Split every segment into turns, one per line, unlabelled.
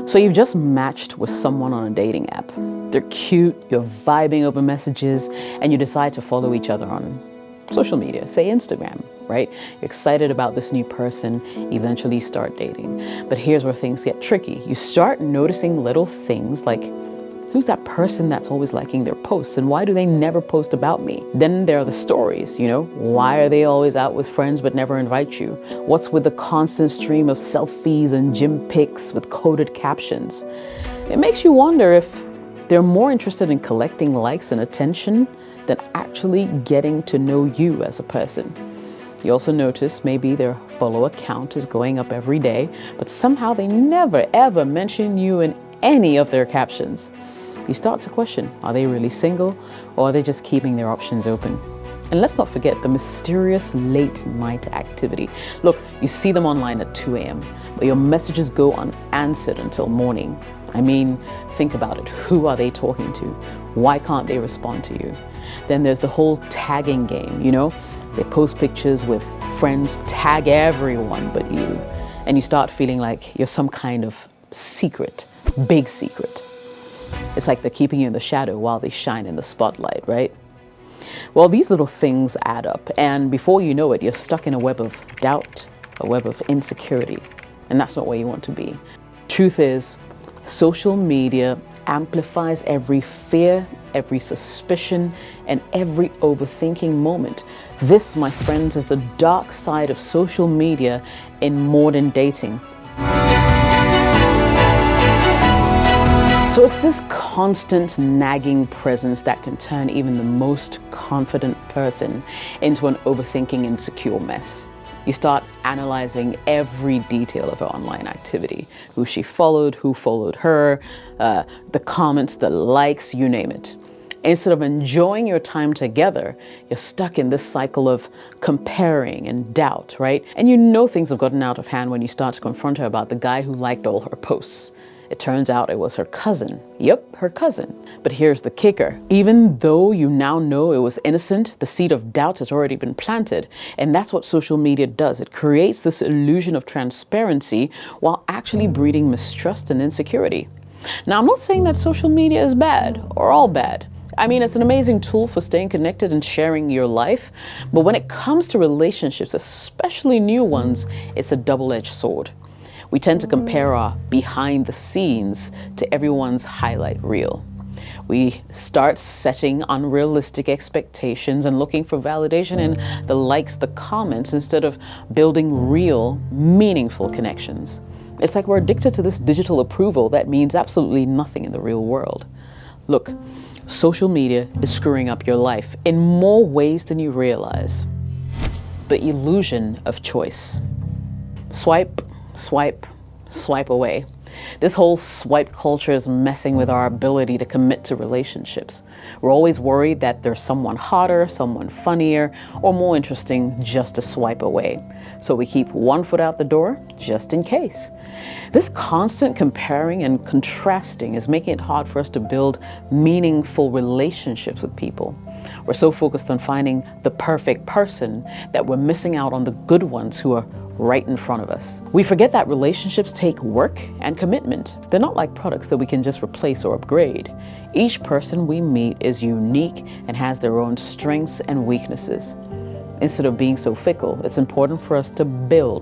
So you've just matched with someone on a dating app. They're cute, you're vibing over messages, and you decide to follow each other on social media, say Instagram, right? You're excited about this new person, eventually start dating. But here's where things get tricky. You start noticing little things like, who's that person that's always liking their posts, and why do they never post about me? Then there are the stories, why are they always out with friends but never invite you? What's with the constant stream of selfies and gym pics with coded captions? It makes you wonder if they're more interested in collecting likes and attention than actually getting to know you as a person. You also notice maybe their follow count is going up every day, but somehow they never ever mention you in any of their captions. You start to question, are they really single, or are they just keeping their options open? And let's not forget the mysterious late night activity. Look, you see them online at 2 a.m., but your messages go unanswered until morning. I mean, think about it. Who are they talking to? Why can't they respond to you? Then there's the whole tagging game, They post pictures with friends, tag everyone but you. And you start feeling like you're some kind of secret, big secret. It's like they're keeping you in the shadow while they shine in the spotlight, right? Well, these little things add up, and before you know it, you're stuck in a web of doubt, a web of insecurity, and that's not where you want to be. Truth is, social media amplifies every fear, every suspicion, and every overthinking moment. This, my friends, is the dark side of social media in modern dating. So it's this constant nagging presence that can turn even the most confident person into an overthinking, insecure mess. You start analyzing every detail of her online activity, who she followed, who followed her, the comments, the likes, you name it. Instead of enjoying your time together, you're stuck in this cycle of comparing and doubt, right? And things have gotten out of hand when you start to confront her about the guy who liked all her posts. It turns out it was her cousin. Yep, her cousin. But here's the kicker. Even though you now know it was innocent, the seed of doubt has already been planted. And that's what social media does. It creates this illusion of transparency while actually breeding mistrust and insecurity. Now, I'm not saying that social media is bad or all bad. I mean, it's an amazing tool for staying connected and sharing your life. But when it comes to relationships, especially new ones, it's a double-edged sword. We tend to compare our behind the scenes to everyone's highlight reel. We start setting unrealistic expectations and looking for validation in the likes, the comments, instead of building real, meaningful connections. It's like we're addicted to this digital approval that means absolutely nothing in the real world. Look, social media is screwing up your life in more ways than you realize. The illusion of choice. Swipe, swipe, swipe away. This whole swipe culture is messing with our ability to commit to relationships. We're always worried that there's someone hotter, someone funnier, or more interesting just to swipe away. So we keep one foot out the door just in case. This constant comparing and contrasting is making it hard for us to build meaningful relationships with people. We're so focused on finding the perfect person that we're missing out on the good ones who are right in front of us. We forget that relationships take work and commitment. They're not like products that we can just replace or upgrade. Each person we meet is unique and has their own strengths and weaknesses. Instead of being so fickle, it's important for us to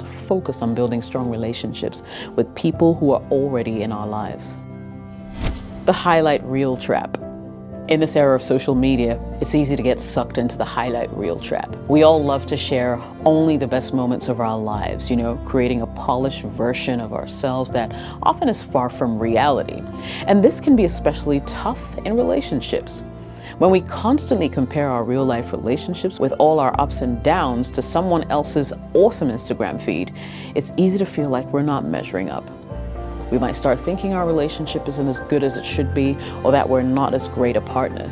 focus on building strong relationships with people who are already in our lives. The highlight reel trap. In this era of social media, it's easy to get sucked into the highlight reel trap. We all love to share only the best moments of our lives, creating a polished version of ourselves that often is far from reality. And this can be especially tough in relationships. When we constantly compare our real life relationships with all our ups and downs to someone else's awesome Instagram feed, it's easy to feel like we're not measuring up. We might start thinking our relationship isn't as good as it should be, or that we're not as great a partner.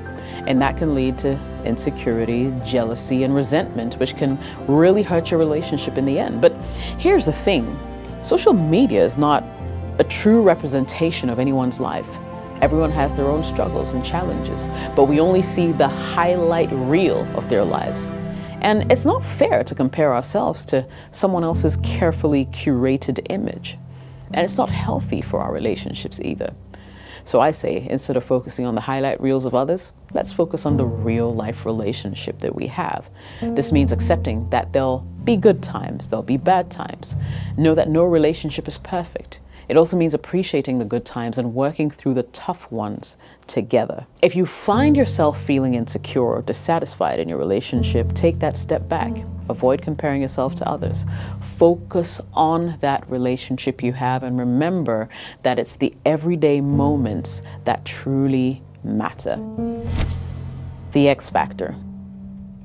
And that can lead to insecurity, jealousy, and resentment, which can really hurt your relationship in the end. But here's the thing. Social media is not a true representation of anyone's life. Everyone has their own struggles and challenges, but we only see the highlight reel of their lives. And it's not fair to compare ourselves to someone else's carefully curated image. And it's not healthy for our relationships either. So I say, instead of focusing on the highlight reels of others, let's focus on the real life relationship that we have. This means accepting that there'll be good times, there'll be bad times. Know that no relationship is perfect. It also means appreciating the good times and working through the tough ones together. If you find yourself feeling insecure or dissatisfied in your relationship, take that step back. Avoid comparing yourself to others. Focus on that relationship you have and remember that it's the everyday moments that truly matter. The X factor.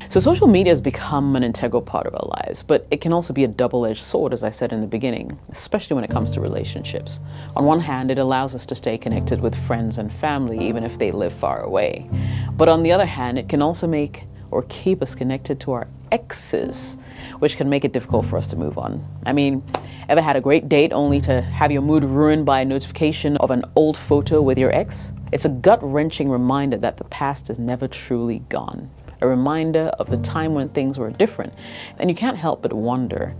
So social media has become an integral part of our lives, but it can also be a double-edged sword, as I said in the beginning, especially when it comes to relationships. On one hand, it allows us to stay connected with friends and family, even if they live far away. But on the other hand, it can also make or keep us connected to our exes, which can make it difficult for us to move on. I mean, ever had a great date only to have your mood ruined by a notification of an old photo with your ex? It's a gut-wrenching reminder that the past is never truly gone. A reminder of the time when things were different, and you can't help but wonder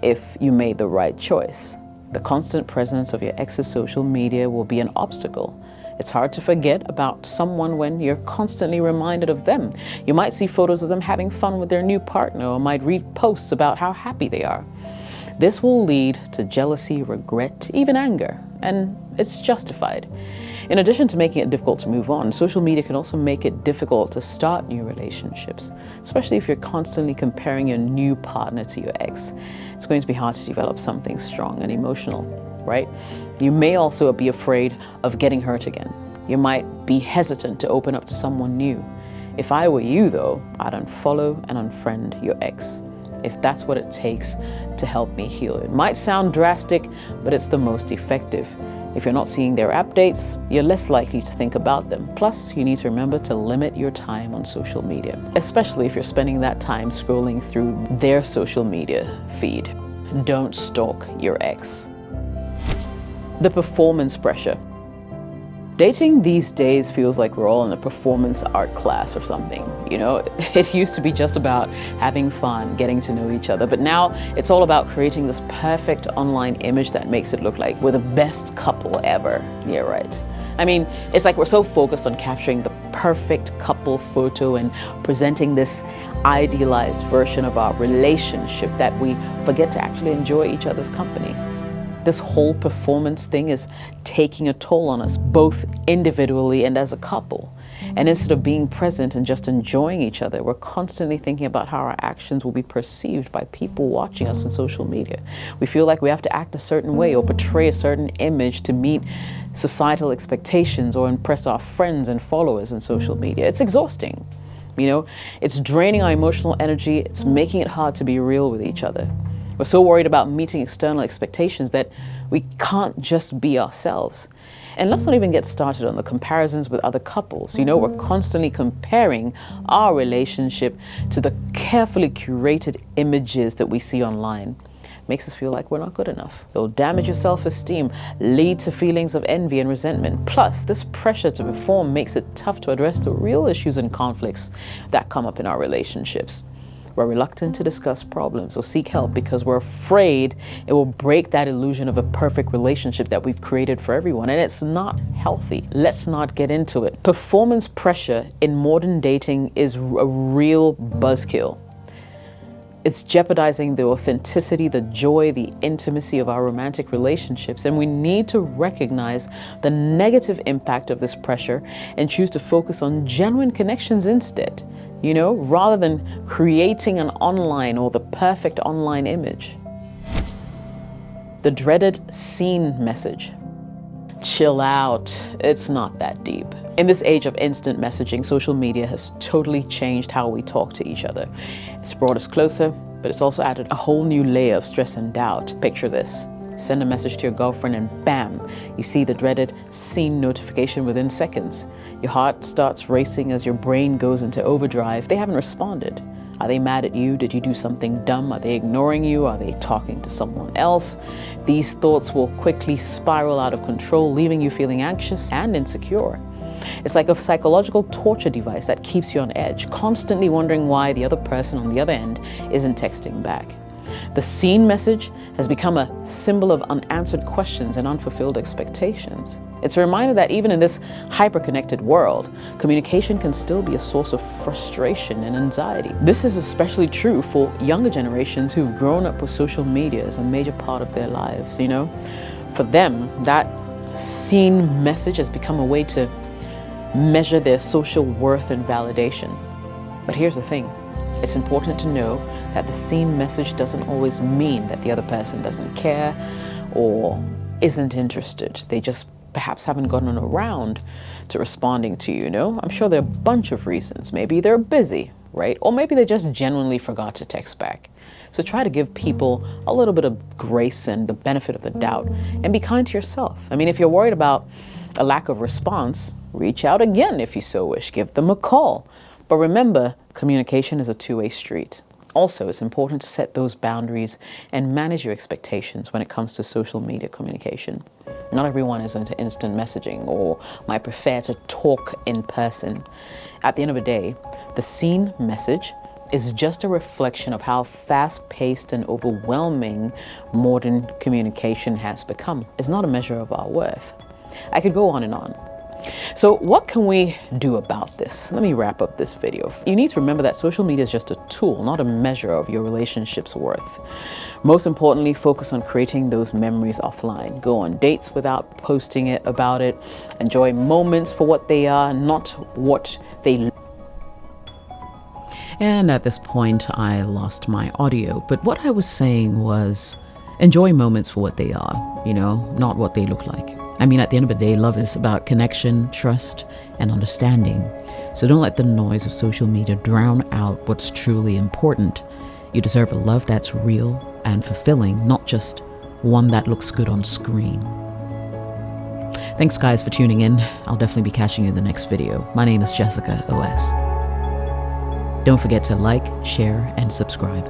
if you made the right choice. The constant presence of your ex's social media will be an obstacle. It's hard to forget about someone when you're constantly reminded of them. You might see photos of them having fun with their new partner or might read posts about how happy they are. This will lead to jealousy, regret, even anger, and it's justified. In addition to making it difficult to move on, social media can also make it difficult to start new relationships, especially if you're constantly comparing your new partner to your ex. It's going to be hard to develop something strong and emotional, right? You may also be afraid of getting hurt again. You might be hesitant to open up to someone new. If I were you, though, I'd unfollow and unfriend your ex, if that's what it takes to help me heal. It might sound drastic, but it's the most effective. If you're not seeing their updates, you're less likely to think about them. Plus, you need to remember to limit your time on social media, especially if you're spending that time scrolling through their social media feed. Don't stalk your ex. The performance pressure. Dating these days feels like we're all in a performance art class or something. You know, it used to be just about having fun, getting to know each other, but now it's all about creating this perfect online image that makes it look like we're the best couple ever. Yeah, right. I mean, it's like we're so focused on capturing the perfect couple photo and presenting this idealized version of our relationship that we forget to actually enjoy each other's company. This whole performance thing is taking a toll on us, both individually and as a couple. And instead of being present and just enjoying each other, we're constantly thinking about how our actions will be perceived by people watching us on social media. We feel like we have to act a certain way or portray a certain image to meet societal expectations or impress our friends and followers on social media. It's exhausting. You know, it's draining our emotional energy. It's making it hard to be real with each other. We're so worried about meeting external expectations that we can't just be ourselves. And let's not even get started on the comparisons with other couples. You know, we're constantly comparing our relationship to the carefully curated images that we see online. Makes us feel like we're not good enough. It'll damage your self-esteem, lead to feelings of envy and resentment. Plus, this pressure to perform makes it tough to address the real issues and conflicts that come up in our relationships. We're reluctant to discuss problems or seek help because we're afraid it will break that illusion of a perfect relationship that we've created for everyone, and it's not healthy. Let's not get into it. Performance pressure in modern dating is a real buzzkill. It's jeopardizing the authenticity, the joy, the intimacy of our romantic relationships, and we need to recognize the negative impact of this pressure and choose to focus on genuine connections instead. You know, rather than creating an online or the perfect online image. The dreaded seen message. Chill out, it's not that deep. In this age of instant messaging, social media has totally changed how we talk to each other. It's brought us closer, but it's also added a whole new layer of stress and doubt. Picture this. Send a message to your girlfriend and bam, you see the dreaded seen notification within seconds. Your heart starts racing as your brain goes into overdrive. They haven't responded. Are they mad at you? Did you do something dumb? Are they ignoring you? Are they talking to someone else? These thoughts will quickly spiral out of control, leaving you feeling anxious and insecure. It's like a psychological torture device that keeps you on edge, constantly wondering why the other person on the other end isn't texting back. The seen message has become a symbol of unanswered questions and unfulfilled expectations. It's a reminder that even in this hyper-connected world, communication can still be a source of frustration and anxiety. This is especially true for younger generations who've grown up with social media as a major part of their lives, you know? For them, that seen message has become a way to measure their social worth and validation. But here's the thing. It's important to know that the seen message doesn't always mean that the other person doesn't care or isn't interested. They just perhaps haven't gotten around to responding to you, you know? I'm sure there are a bunch of reasons. Maybe they're busy, right? Or maybe they just genuinely forgot to text back. So try to give people a little bit of grace and the benefit of the doubt, and be kind to yourself. I mean, if you're worried about a lack of response, reach out again if you so wish. Give them a call. But remember, communication is a two-way street. Also, it's important to set those boundaries and manage your expectations when it comes to social media communication. Not everyone is into instant messaging or might prefer to talk in person. At the end of the day, the seen message is just a reflection of how fast-paced and overwhelming modern communication has become. It's not a measure of our worth. I could go on and on. So what can we do about this? Let me wrap up this video. You need to remember that social media is just a tool, not a measure of your relationship's worth. Most importantly, focus on creating those memories offline. Go on dates without posting about it. Enjoy moments for what they are, not what they. And at this point, I lost my audio. But what I was saying was, enjoy moments for what they are, you know, not what they look like. I mean, at the end of the day, love is about connection, trust, and understanding. So don't let the noise of social media drown out what's truly important. You deserve a love that's real and fulfilling, not just one that looks good on screen. Thanks, guys, for tuning in. I'll definitely be catching you in the next video. My name is Jessica OS. Don't forget to like, share, and subscribe.